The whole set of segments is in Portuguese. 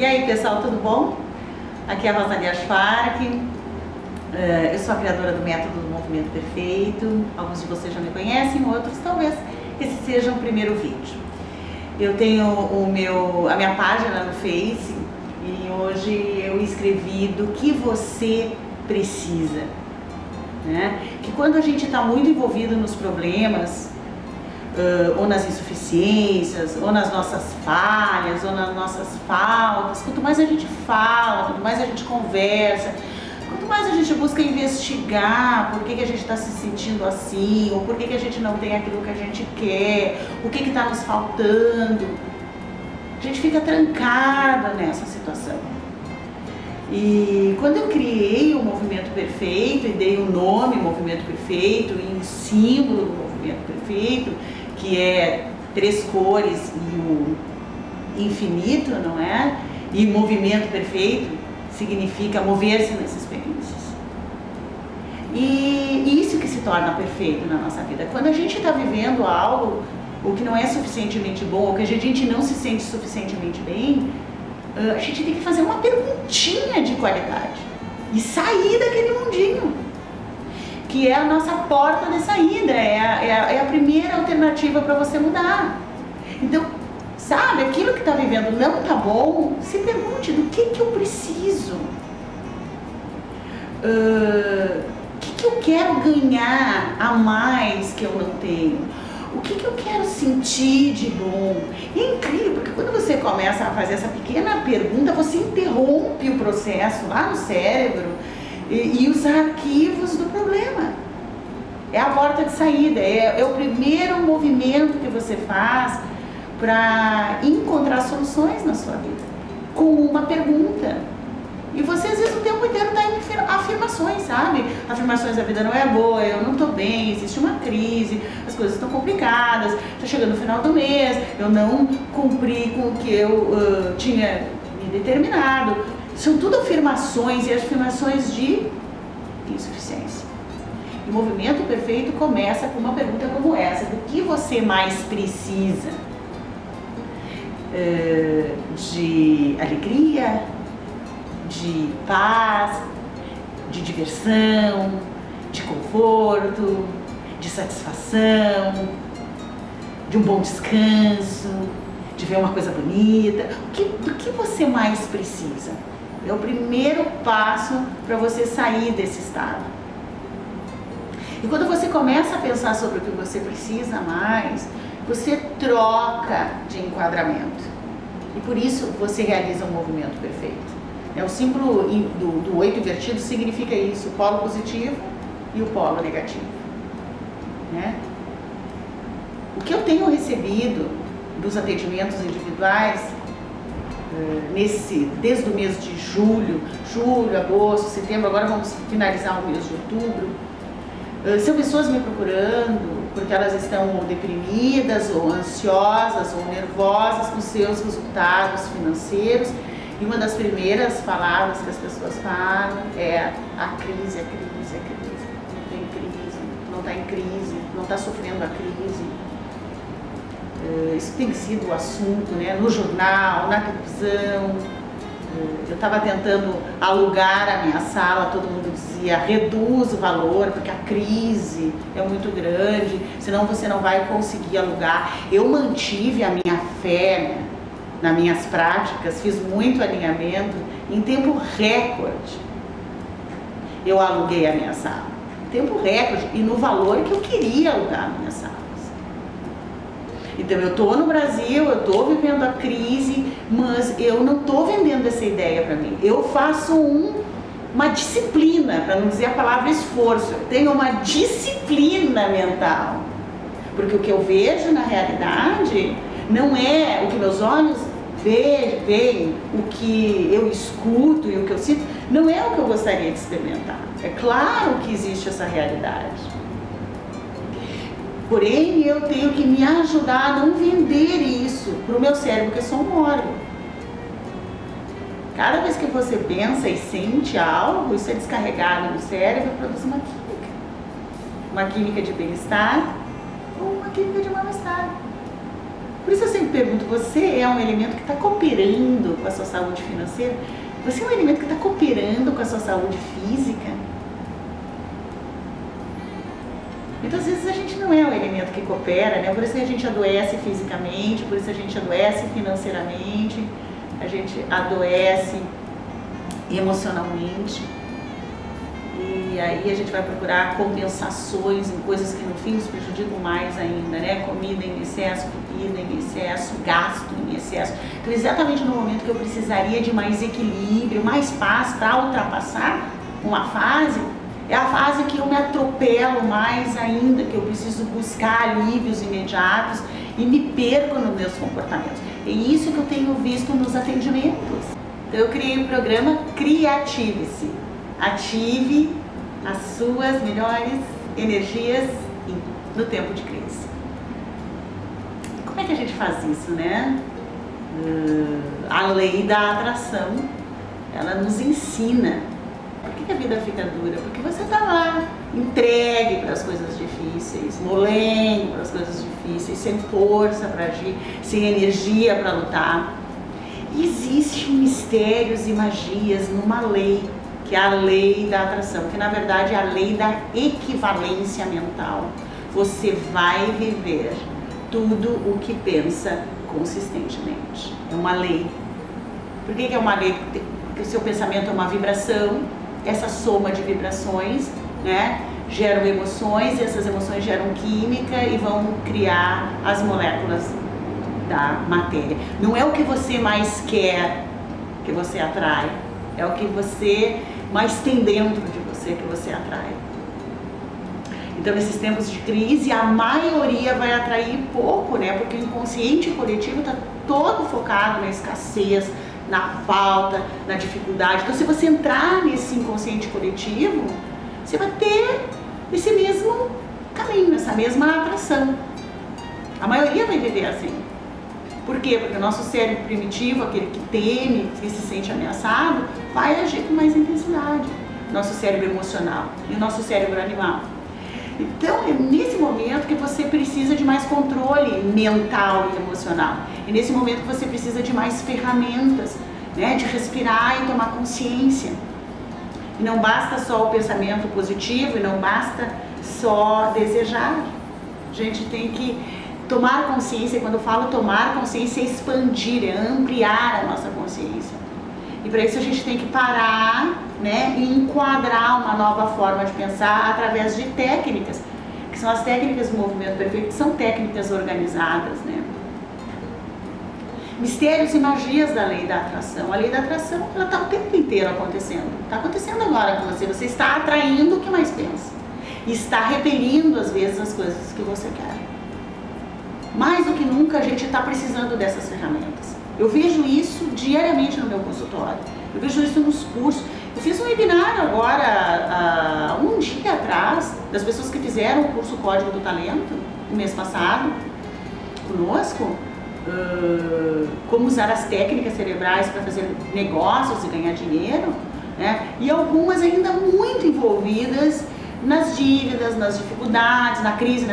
E aí pessoal, tudo bom? Aqui é a Rosalia Schwark, eu sou a criadora do método do movimento perfeito. Alguns de vocês já me conhecem, outros talvez esse seja o primeiro vídeo. Eu tenho a minha página no Face e hoje eu escrevi do que você precisa, né? Que quando a gente está muito envolvido nos problemas, ou nas insuficiências, ou nas nossas falhas, ou nas nossas faltas, quanto mais a gente fala, quanto mais a gente conversa, quanto mais a gente busca investigar por que a gente está se sentindo assim, ou por que a gente não tem aquilo que a gente quer, o que está nos faltando, a gente fica trancada nessa situação. E quando eu criei o Movimento Perfeito e dei o nome Movimento Perfeito e o símbolo do Movimento Perfeito, que é 3 cores e o infinito, não é? E movimento perfeito significa mover-se nas experiências. E isso que se torna perfeito na nossa vida. Quando a gente está vivendo algo, o que não é suficientemente bom, ou que a gente não se sente suficientemente bem, a gente tem que fazer uma perguntinha de qualidade e sair daquele mundinho, que é a nossa porta de saída, é a primeira alternativa para você mudar. Então, sabe, aquilo que está vivendo não está bom, se pergunte do que eu preciso, o que eu quero ganhar a mais que eu não tenho, o que eu quero sentir de bom. E é incrível, porque quando você começa a fazer essa pequena pergunta, você interrompe o processo lá no cérebro e os arquivos do problema. É a porta de saída, é o primeiro movimento que você faz para encontrar soluções na sua vida, com uma pergunta. E você às vezes o tempo inteiro está em afirmações, sabe? Afirmações: a vida não é boa, eu não estou bem, existe uma crise, as coisas estão complicadas, está chegando no final do mês, eu não cumpri com o que eu tinha me determinado. São tudo afirmações, e afirmações de insuficiência. E o movimento perfeito começa com uma pergunta como essa: do que você mais precisa? De alegria, de paz, de diversão, de conforto, de satisfação, de um bom descanso, de ver uma coisa bonita. Do que você mais precisa? É o primeiro passo para você sair desse estado. E quando você começa a pensar sobre o que você precisa mais, você troca de enquadramento. E por isso você realiza um movimento perfeito. O símbolo do 8 invertido significa isso: o polo positivo e o polo negativo, né? O que eu tenho recebido dos atendimentos individuais, desde o mês de julho, agosto, setembro, agora vamos finalizar o mês de outubro, são pessoas me procurando porque elas estão ou deprimidas, ou ansiosas, ou nervosas com seus resultados financeiros. E uma das primeiras palavras que as pessoas falam é a crise, a crise, a crise. Não tem crise, não está em crise, não está sofrendo a crise. Isso tem sido o assunto, né? No jornal, na televisão. Eu estava tentando alugar a minha sala, todo mundo dizia: reduz o valor, porque a crise é muito grande, senão você não vai conseguir alugar. Eu mantive a minha fé, né, nas minhas práticas, fiz muito alinhamento, em tempo recorde eu aluguei a minha sala, tempo recorde, e no valor que eu queria alugar a minha sala. Então eu estou no Brasil, eu estou vivendo a crise, mas eu não estou vendendo essa ideia para mim. Eu faço uma disciplina, para não dizer a palavra esforço, eu tenho uma disciplina mental, porque o que eu vejo na realidade não é o que meus olhos veem, o que eu escuto e o que eu sinto, não é o que eu gostaria de experimentar. É claro que existe essa realidade. Porém, eu tenho que me ajudar a não vender isso para o meu cérebro, que é só um órgão. Cada vez que você pensa e sente algo, isso é descarregado no cérebro e produz uma química. Uma química de bem-estar ou uma química de mal-estar. Por isso eu sempre pergunto, você é um elemento que está cooperando com a sua saúde financeira? Você é um elemento que está cooperando com a sua saúde física? Muitas vezes a gente não é um elemento que coopera, né? Por isso que a gente adoece fisicamente, por isso a gente adoece financeiramente, a gente adoece emocionalmente. E aí a gente vai procurar compensações em coisas que no fim nos prejudicam mais ainda, né? Comida em excesso, bebida em excesso, gasto em excesso. Então exatamente no momento que eu precisaria de mais equilíbrio, mais paz para ultrapassar uma fase, é a fase que eu me atropelo mais ainda, que eu preciso buscar alívios imediatos e me perco nos meus comportamentos. É isso que eu tenho visto nos atendimentos. Então eu criei o programa Criative-se. Ative as suas melhores energias no tempo de crise. E como é que a gente faz isso, né? A lei da atração, ela nos ensina. Por que a vida fica dura? Porque você está lá, entregue para as coisas difíceis, molengo para as coisas difíceis, sem força para agir, sem energia para lutar. E existem mistérios e magias numa lei, que é a lei da atração, que na verdade é a lei da equivalência mental. Você vai viver tudo o que pensa consistentemente. É uma lei. Por que é uma lei? Porque o seu pensamento é uma vibração, essa soma de vibrações, né, geram emoções, e essas emoções geram química e vão criar as moléculas da matéria. Não é o que você mais quer que você atrai, é o que você mais tem dentro de você que você atrai. Então, nesses tempos de crise, a maioria vai atrair pouco, né? Porque o inconsciente coletivo está todo focado na escassez, na falta, na dificuldade. Então, se você entrar nesse inconsciente coletivo, você vai ter esse mesmo caminho, essa mesma atração. A maioria vai viver assim. Por quê? Porque o nosso cérebro primitivo, aquele que teme, que se sente ameaçado, vai agir com mais intensidade. Nosso cérebro emocional e o nosso cérebro animal. Então, é nesse momento que você precisa de mais controle mental e emocional. É nesse momento que você precisa de mais ferramentas, né? De respirar e tomar consciência. E não basta só o pensamento positivo, e não basta só desejar. A gente tem que tomar consciência, e quando eu falo tomar consciência, é expandir, é ampliar a nossa consciência. E para isso a gente tem que parar, né, e enquadrar uma nova forma de pensar através de técnicas, que são as técnicas do movimento perfeito, que são técnicas organizadas, né? Mistérios e magias da lei da atração. A lei da atração, ela está o tempo inteiro acontecendo. Está acontecendo agora com você. Você está atraindo o que mais pensa. E está repelindo, às vezes, as coisas que você quer. Mais do que nunca, a gente está precisando dessas ferramentas. Eu vejo isso diariamente no meu consultório. Eu vejo isso nos cursos. Eu fiz um webinar agora, um dia atrás, das pessoas que fizeram o curso Código do Talento, no mês passado, conosco. Como usar as técnicas cerebrais para fazer negócios e ganhar dinheiro, né? E algumas ainda muito envolvidas nas dívidas, nas dificuldades, na crise.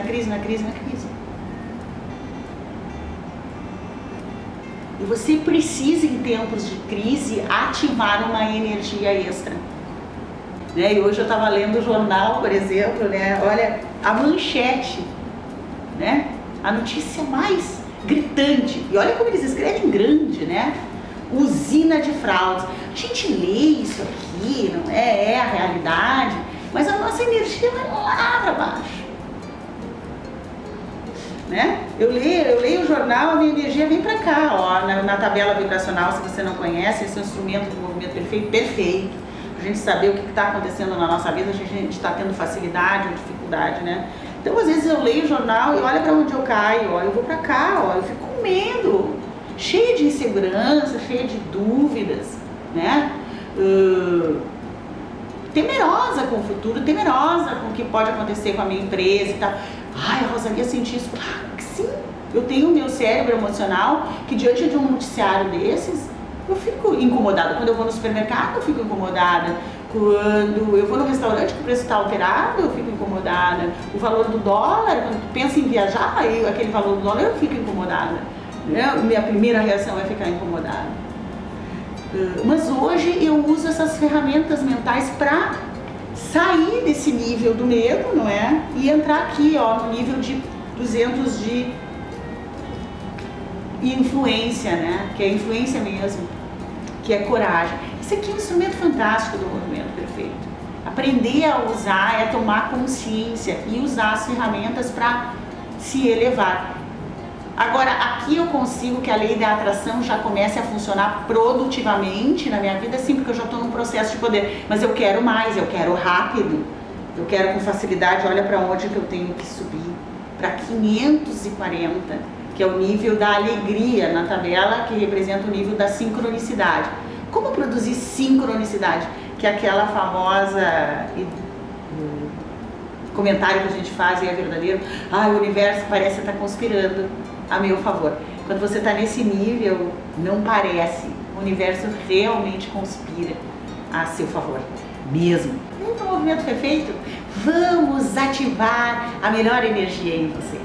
E você precisa, em tempos de crise, ativar uma energia extra. Né? E hoje eu estava lendo o jornal, por exemplo, né? Olha, a manchete, né? A notícia mais gritante. E olha como eles escrevem grande, né? Usina de fraudes. A gente lê isso aqui, não é? É a realidade, mas a nossa energia vai lá para baixo. Né? Eu leio o jornal, a minha energia vem para cá, ó, na tabela vibracional, se você não conhece, esse é um instrumento do movimento perfeito, para a gente saber o que está acontecendo na nossa vida, a gente está tendo facilidade ou dificuldade, né? Então, às vezes eu leio o jornal e olha para onde eu caio, ó, eu vou para cá, ó, eu fico com medo, cheia de insegurança, cheia de dúvidas, né? Temerosa com o futuro, temerosa com o que pode acontecer com a minha empresa e tal. Ai, a Rosalia sente isso. Claro que sim, eu tenho o meu cérebro emocional que diante de um noticiário desses, eu fico incomodada. Quando eu vou no supermercado, eu fico incomodada. Quando eu vou no restaurante que o preço está alterado, eu fico incomodada. O valor do dólar, quando tu pensa em viajar, aquele valor do dólar, eu fico incomodada. Minha primeira reação é ficar incomodada. Mas hoje eu uso essas ferramentas mentais para sair desse nível do medo, não é? E entrar aqui, ó, no nível de 200 de influência, né? Que é influência mesmo, que é coragem. Isso aqui é um instrumento fantástico do movimento perfeito. Aprender a usar é tomar consciência e usar as ferramentas para se elevar. Agora, aqui eu consigo que a lei da atração já comece a funcionar produtivamente na minha vida, sim, porque eu já estou num processo de poder. Mas eu quero mais, eu quero rápido, eu quero com facilidade. Olha para onde que eu tenho que subir, para 540, que é o nível da alegria na tabela, que representa o nível da sincronicidade. Como produzir sincronicidade? Que é aquela famosa comentário que a gente faz e é verdadeiro. O universo parece estar conspirando a meu favor. Quando você está nesse nível, não parece. O universo realmente conspira a seu favor, mesmo. Vem para o movimento perfeito, vamos ativar a melhor energia em você.